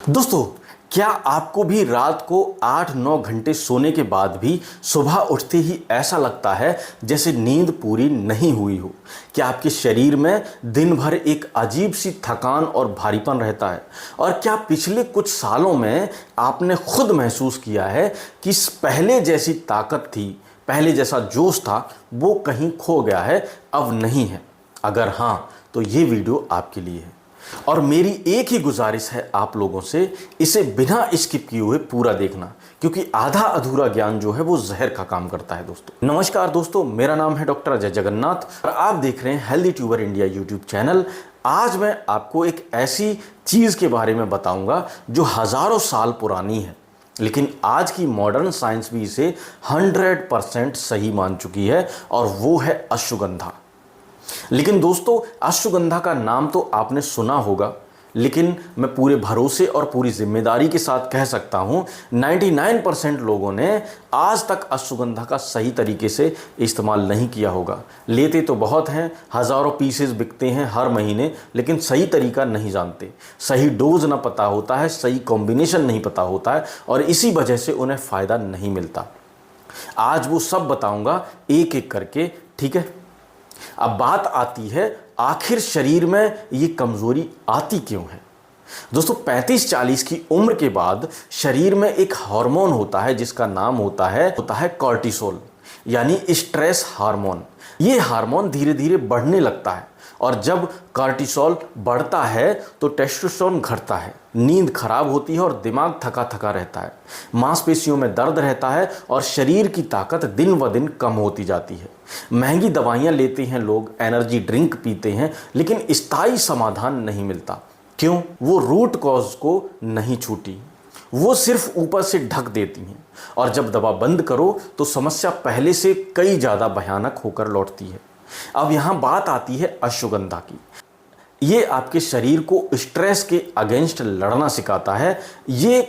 दोस्तों, क्या आपको भी रात को 8-9 घंटे सोने के बाद भी सुबह उठते ही ऐसा लगता है जैसे नींद पूरी नहीं हुई हो? क्या आपके शरीर में दिन भर एक अजीब सी थकान और भारीपन रहता है? और क्या पिछले कुछ सालों में आपने खुद महसूस किया है कि पहले जैसी ताकत थी, पहले जैसा जोश था, वो कहीं खो गया है, अब नहीं है? अगर हाँ, तो ये वीडियो आपके लिए है। और मेरी एक ही गुजारिश है आप लोगों से, इसे बिना स्किप किए हुए पूरा देखना, क्योंकि आधा अधूरा ज्ञान जो है वो जहर का काम करता है। दोस्तों नमस्कार दोस्तों, मेरा नाम है डॉक्टर अजय जगन्नाथ और आप देख रहे हैं healthy tuber India YouTube channel. आज मैं आपको एक ऐसी चीज के बारे में बताऊंगा जो हजारों साल पुरानी है, लेकिन आज की मॉडर्न साइंस भी इसे 100% सही मान चुकी है, और वो है अश्वगंधा। लेकिन दोस्तों, अश्वगंधा का नाम तो आपने सुना होगा, लेकिन मैं पूरे भरोसे और पूरी जिम्मेदारी के साथ कह सकता हूं 99% लोगों ने आज तक अश्वगंधा का सही तरीके से इस्तेमाल नहीं किया होगा। लेते तो बहुत हैं, हज़ारों पीसेस बिकते हैं हर महीने, लेकिन सही तरीका नहीं जानते, सही डोज ना पता होता है, सही कॉम्बिनेशन नहीं पता होता है, और इसी वजह से उन्हें फ़ायदा नहीं मिलता। आज वो सब बताऊंगा एक एक करके, ठीक है? अब बात आती है, आखिर शरीर में ये कमजोरी आती क्यों है? दोस्तों, 35-40 की उम्र के बाद शरीर में एक हार्मोन होता है जिसका नाम होता है कॉर्टिसोल, यानी स्ट्रेस हार्मोन। ये हार्मोन धीरे धीरे बढ़ने लगता है, और जब कॉर्टिसोल बढ़ता है तो टेस्टोस्टेरोन घटता है, नींद खराब होती है और दिमाग थका थका रहता है, मांसपेशियों में दर्द रहता है और शरीर की ताकत दिन व दिन कम होती जाती है। महंगी दवाइयां लेते हैं लोग, एनर्जी ड्रिंक पीते हैं, लेकिन स्थायी समाधान नहीं मिलता। क्यों? वो रूट कॉज को नहीं छूटी, वो सिर्फ ऊपर से ढक देती हैं, और जब दवा बंद करो तो समस्या पहले से कई ज़्यादा भयानक होकर लौटती है। अब यहां बात आती है अश्वगंधा की। ये आपके शरीर को स्ट्रेस के अगेंस्ट लड़ना सिखाता है, ये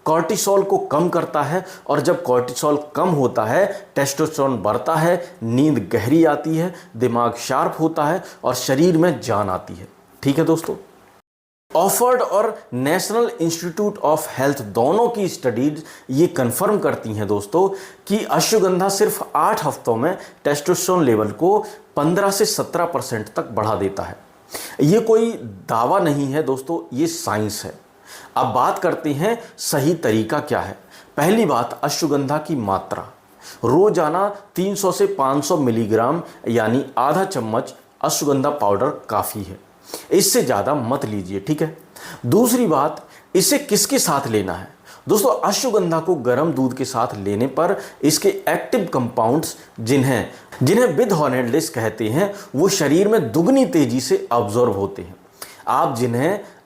कॉर्टिसोल को कम करता है, और जब कॉर्टिसोल कम होता है टेस्टोस्टेरोन बढ़ता है, नींद गहरी आती है, दिमाग शार्प होता है और शरीर में जान आती है। ठीक है दोस्तों, ऑक्सफोर्ड और नेशनल इंस्टीट्यूट ऑफ हेल्थ दोनों की स्टडीज ये कंफर्म करती हैं दोस्तों कि अश्वगंधा सिर्फ 8 हफ्तों में टेस्टोस्टेरोन लेवल को 15 से 17% तक बढ़ा देता है। ये कोई दावा नहीं है दोस्तों, ये साइंस है। अब बात करते हैं सही तरीका क्या है। पहली बात, अश्वगंधा की मात्रा। रोजाना 300 से 500 मिलीग्राम यानी आधा चम्मच अश्वगंधा पाउडर काफ़ी है, इससे ज़्यादा मत लीजिए, ठीक है? दूसरी बात, इसे किसके साथ लेना है? दोस्तों, अश्वगंधा को गर्म दूध के साथ लेने पर इसके एक्टिव कंपाउंड्स जिन्हें बिथॉर्नेलेस कहते हैं, वो शरीर में दुगनी तेजी से अब्जॉर्ब होते हैं।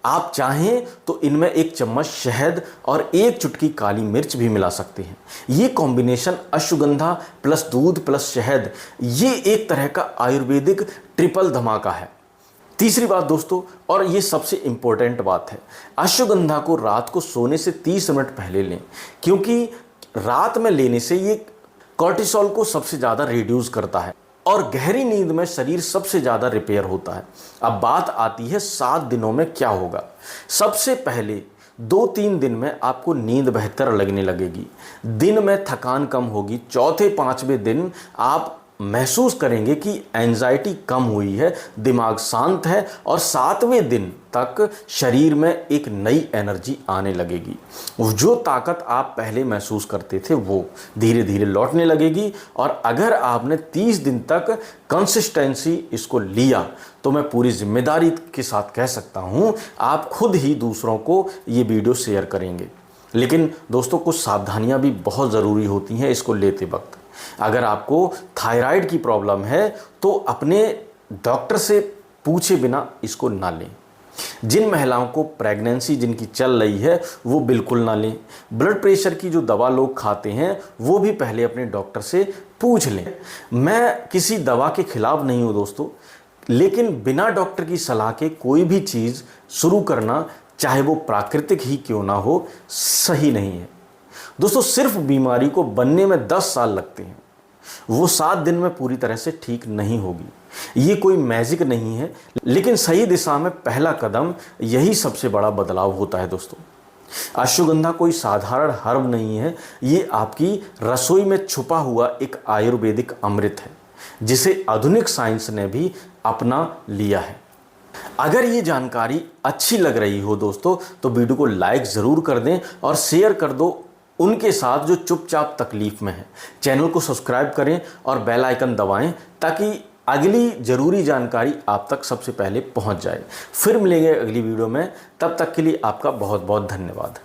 आप चाहें तो इनमें 1 चम्मच शहद और 1 चुटकी काली मिर्च भी मिला सकते हैं। ये कॉम्बिनेशन अश्वगंधा प्लस दूध प्लस शहद, ये एक तरह का आयुर्वेदिक ट्रिपल धमाका है। तीसरी बात दोस्तों, और ये सबसे इंपॉर्टेंट बात है, अश्वगंधा को रात को सोने से 30 मिनट पहले लें, क्योंकि रात में लेने से ये कॉर्टिसोल को सबसे ज़्यादा रिड्यूस करता है, और गहरी नींद में शरीर सबसे ज़्यादा रिपेयर होता है। अब बात आती है 7 दिनों में क्या होगा। सबसे पहले 2-3 दिन में आपको नींद बेहतर लगने लगेगी, दिन में थकान कम होगी, चौथे 5वें दिन आप महसूस करेंगे कि एंजाइटी कम हुई है, दिमाग शांत है, और 7वें दिन तक शरीर में एक नई एनर्जी आने लगेगी। जो ताकत आप पहले महसूस करते थे वो धीरे धीरे लौटने लगेगी। और अगर आपने 30 दिन तक कंसिस्टेंसी इसको लिया तो मैं पूरी जिम्मेदारी के साथ कह सकता हूँ आप खुद ही दूसरों को ये वीडियो शेयर करेंगे। लेकिन दोस्तों, कुछ सावधानियाँ भी बहुत ज़रूरी होती हैं इसको लेते वक्त। अगर आपको थायराइड की प्रॉब्लम है तो अपने डॉक्टर से पूछे बिना इसको ना लें। जिन महिलाओं को प्रेगनेंसी जिनकी चल रही है वो बिल्कुल ना लें। ब्लड प्रेशर की जो दवा लोग खाते हैं वो भी पहले अपने डॉक्टर से पूछ लें। मैं किसी दवा के खिलाफ नहीं हूँ दोस्तों, लेकिन बिना डॉक्टर की सलाह के कोई भी चीज़ शुरू करना, चाहे वो प्राकृतिक ही क्यों ना हो, सही नहीं है दोस्तों। सिर्फ बीमारी को बनने में 10 साल लगते हैं, वो 7 दिन में पूरी तरह से ठीक नहीं होगी। ये कोई मैजिक नहीं है, लेकिन सही दिशा में पहला कदम, यही सबसे बड़ा बदलाव होता है दोस्तों। अश्वगंधा कोई साधारण हर्ब नहीं है, ये आपकी रसोई में छुपा हुआ एक आयुर्वेदिक अमृत है जिसे आधुनिक साइंस ने भी अपना लिया है। अगर ये जानकारी अच्छी लग रही हो दोस्तों तो वीडियो को लाइक ज़रूर कर दें और शेयर कर दो उनके साथ जो चुपचाप तकलीफ में है। चैनल को सब्सक्राइब करें और बेल आइकन दबाएं ताकि अगली ज़रूरी जानकारी आप तक सबसे पहले पहुंच जाए। फिर मिलेंगे अगली वीडियो में, तब तक के लिए आपका बहुत बहुत धन्यवाद।